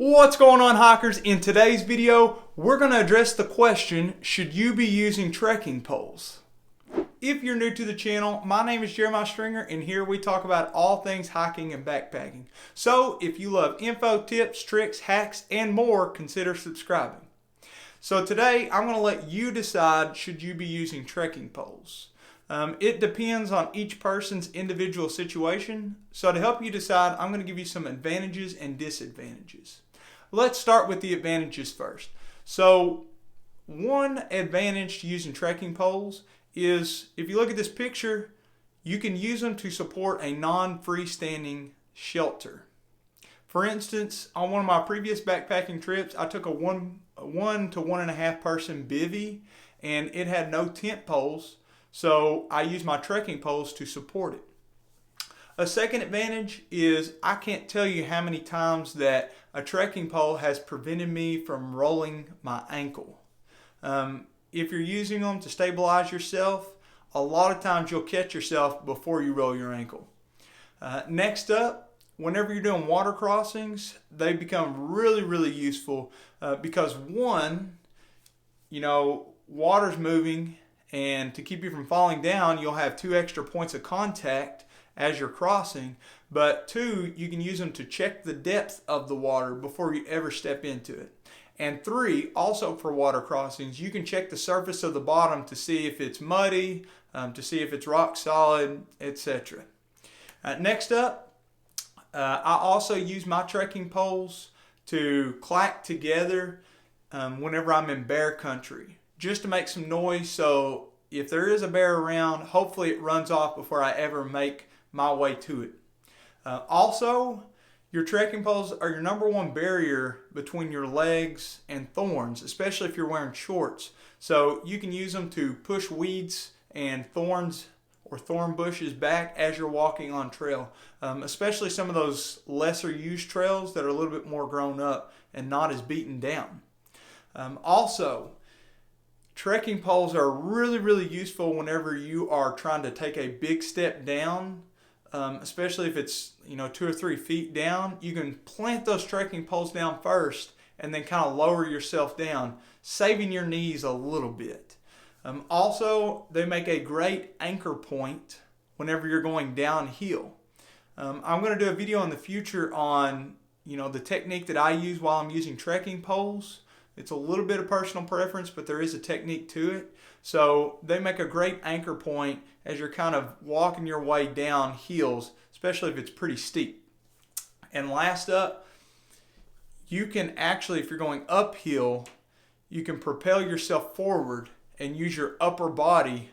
What's going on, hikers? In today's video, we're going to address the question, should you be using trekking poles? If you're new to the channel, my name is Jeremiah Stringer, and here we talk about all things hiking and backpacking. So if you love info, tips, tricks, hacks, and more, consider subscribing. So today, I'm going to let you decide, should you be using trekking poles? It depends on each person's individual situation. So to help you decide, I'm going to give you some advantages and disadvantages. Let's start with the advantages first. So one advantage to using trekking poles is, if you look at this picture, you can use them to support a non-freestanding shelter. For instance, on one of my previous backpacking trips, I took a one to 1.5 person bivvy, and it had no tent poles. So I use my trekking poles to support it. A second advantage is I can't tell you how many times that a trekking pole has prevented me from rolling my ankle. If you're using them to stabilize yourself, a lot of times you'll catch yourself before you roll your ankle. Next up, whenever you're doing water crossings, they become really useful because one, water's moving, and to keep you from falling down, you'll have 2 extra points of contact as you're crossing. But 2, you can use them to check the depth of the water before you ever step into it. And 3, also for water crossings, you can check the surface of the bottom to see if it's muddy, to see if it's rock solid, etc. Next up, I also use my trekking poles to clack together whenever I'm in bear country, just to make some noise, so if there is a bear around, hopefully it runs off before I ever make my way to it. Also, your trekking poles are your #1 barrier between your legs and thorns, especially if you're wearing shorts. So you can use them to push weeds and thorns or thorn bushes back as you're walking on trail, especially some of those lesser used trails that are a little bit more grown up and not as beaten down. Also, trekking poles are really useful whenever you are trying to take a big step down, especially if it's 2 or 3 feet down. You can plant those trekking poles down first and then kind of lower yourself down, saving your knees a little bit. Also, they make a great anchor point whenever you're going downhill. I'm going to do a video in the future on the technique that I use while I'm using trekking poles. It's a little bit of personal preference, but there is a technique to it. So they make a great anchor point as you're kind of walking your way down hills, especially if it's pretty steep. And last up, you can actually, if you're going uphill, you can propel yourself forward and use your upper body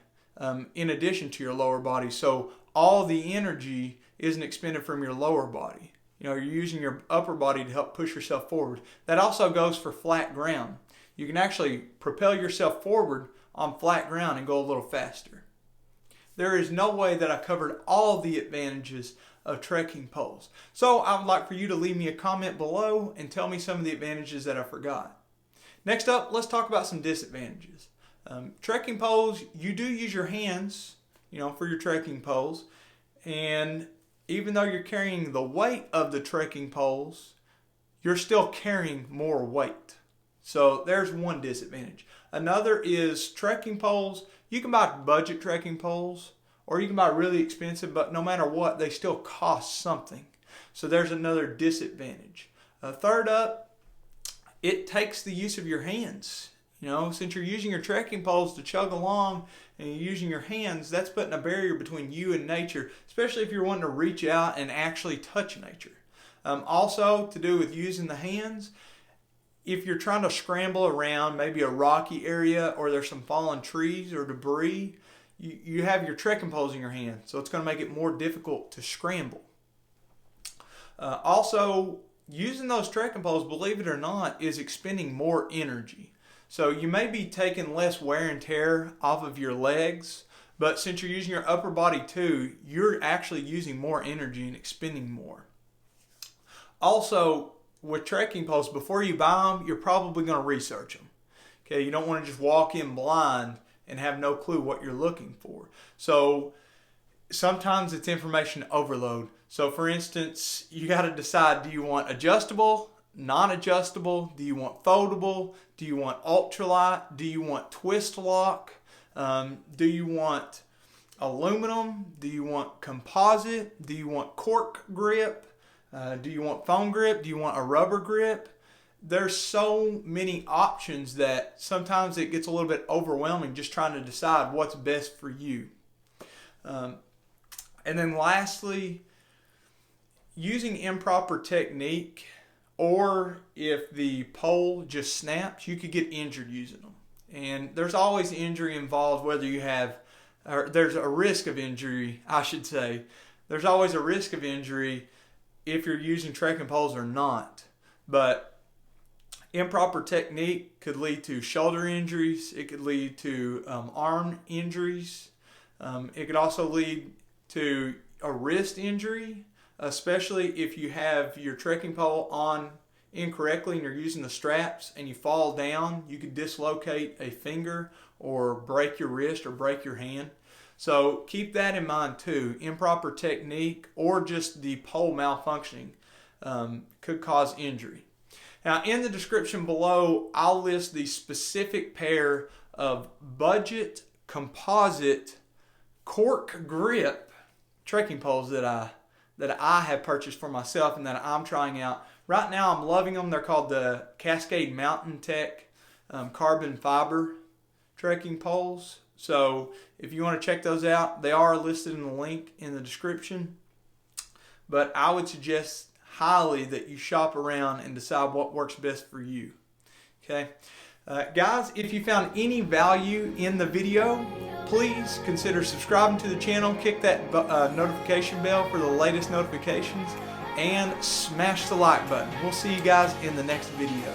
in addition to your lower body. So all the energy isn't expended from your lower body. You're using your upper body to help push yourself forward. That also goes for flat ground. You can actually propel yourself forward on flat ground and go a little faster. There is no way that I covered all the advantages of trekking poles. So I would like for you to leave me a comment below and tell me some of the advantages that I forgot. Next up, let's talk about some disadvantages. Trekking poles, you do use your hands, for your trekking poles, and even though you're carrying the weight of the trekking poles, you're still carrying more weight. So there's one disadvantage. Another is trekking poles. You can buy budget trekking poles, or you can buy really expensive, but no matter what, they still cost something. So there's another disadvantage. Third up, it takes the use of your hands. Since you're using your trekking poles to chug along and you're using your hands, that's putting a barrier between you and nature, especially if you're wanting to reach out and actually touch nature. Also, to do with using the hands, if you're trying to scramble around maybe a rocky area or there's some fallen trees or debris, you have your trekking poles in your hand, so it's going to make it more difficult to scramble. Also, using those trekking poles, believe it or not, is expending more energy. So you may be taking less wear and tear off of your legs, but since you're using your upper body too, you're actually using more energy and expending more. Also, with trekking poles, before you buy them, you're probably going to research them. Okay, you don't want to just walk in blind and have no clue what you're looking for. So sometimes it's information overload. So for instance, you got to decide, do you want adjustable non-adjustable? Do you want foldable? Do you want ultralight? Do you want twist lock? Do you want aluminum? Do you want composite? Do you want cork grip? Do you want foam grip? Do you want a rubber grip? There's so many options that sometimes it gets a little bit overwhelming just trying to decide what's best for you. And then lastly, using improper technique, or if the pole just snaps, you could get injured using them. And there's always injury involved, whether you have, or there's a risk of injury, I should say. There's always a risk of injury if you're using trekking poles or not. But improper technique could lead to shoulder injuries. It could lead to arm injuries. It could also lead to a wrist injury, especially if you have your trekking pole on incorrectly and you're using the straps and you fall down. You could dislocate a finger or break your wrist or break your hand. So keep that in mind too. Improper technique or just the pole malfunctioning could cause injury. Now in the description below, I'll list the specific pair of budget composite cork grip trekking poles that I have purchased for myself and that I'm trying out. Right now I'm loving them. They're called the Cascade Mountain Tech carbon fiber trekking poles. So if you want to check those out, they are listed in the link in the description. But I would suggest highly that you shop around and decide what works best for you. Okay, guys, if you found any value in the video, please consider subscribing to the channel, kick that notification bell for the latest notifications, and smash the like button. We'll see you guys in the next video.